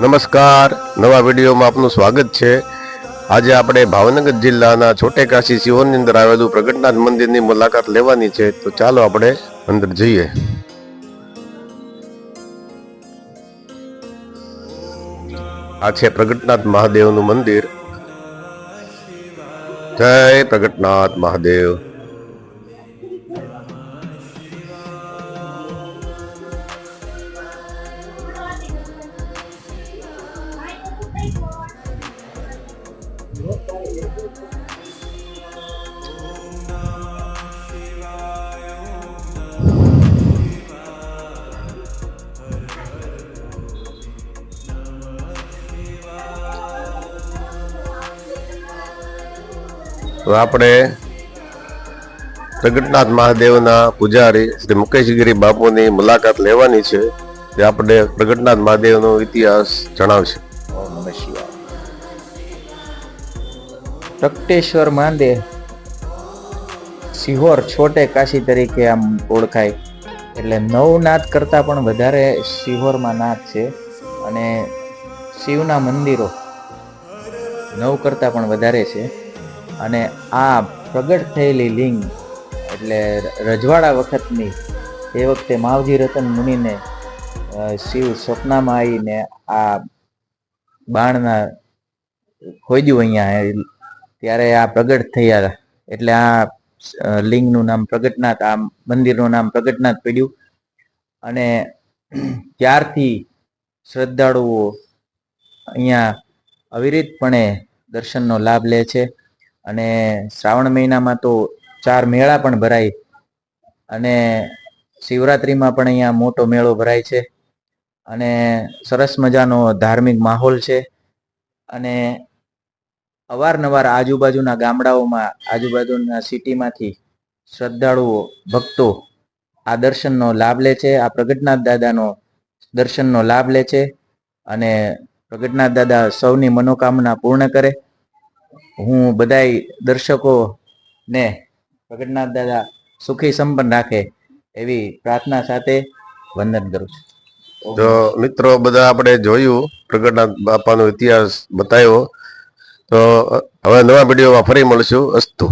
નમસ્કાર, નવા વિડીયોમાં આપનું સ્વાગત છે। આજે આપણે ભાવનગર જિલ્લાના છોટે કાશી સિહોરની અંદર આવેલું પ્રગટનાથ મંદિરની મુલાકાત લેવાની છે, તો ચાલો આપણે અંદર જઈએ। આ છે પ્રગટનાથ મહાદેવનું મંદિર। જય પ્રગટનાથ મહાદેવ। તો આપણે પ્રગટનાથ મહાદેવના પૂજારી શ્રી મુકેશગીરી બાપુની મુલાકાત લેવાની છે। તે આપણે પ્રગટનાથ મહાદેવનો ઇતિહાસ જણાવશે। ઓમ નમઃ શિવાય। પ્રગટેશ્વર મહાદેવ સિહોર છોટે કાશી તરીકે આમ ઓળખાય, એટલે નવનાથ કરતાં પણ વધારે સિહોરમાં નાથ છે અને શિવના મંદિરો 9 કરતાં પણ વધારે છે। અને આ પ્રગટ થયેલી લિંગ એટલે રજવાડા વખતની, એ વખતે માવજી રતન મુનિને શિવ સ્વપ્નમાં આવીને આ બાણના ખોદ્યું અહીંયા, ત્યારે આ પ્રગટ થયા, એટલે આ લિંગનું નામ પ્રગટનાથ, આ મંદિરનું નામ પ્રગટનાથ પડ્યું। અને ત્યારથી શ્રદ્ધાળુઓ અહીંયા અવિરતપણે દર્શનનો લાભ લે છે। અને શ્રાવણ મહિનામાં તો 4 મેળા પણ ભરાય, અને શિવરાત્રિમાં પણ અહીંયા મોટો મેળો ભરાય છે, અને સરસ મજાનો ધાર્મિક માહોલ છે। અને અવારનવાર આજુબાજુના ગામડાઓમાં, આજુબાજુના સિટીમાંથી શ્રદ્ધાળુઓ, ભક્તો આ દર્શનનો લાભ લે છે, આ પ્રગટનાથ દાદાનો દર્શનનો લાભ લે છે। અને પ્રગટનાથ દાદા સૌની મનોકામના પૂર્ણ કરે। હું બધાય દર્શકોને પ્રગટનાથ દાદા સુખી સંપન્ન રાખે એવી પ્રાર્થના સાથે વંદન કરું છું। તો મિત્રો, બધા આપણે જોયું, પ્રગટનાથ બાપાનો ઇતિહાસ બતાવ્યો। તો હવે નવા વિડીયોમાં ફરી મળશું। અસ્તુ।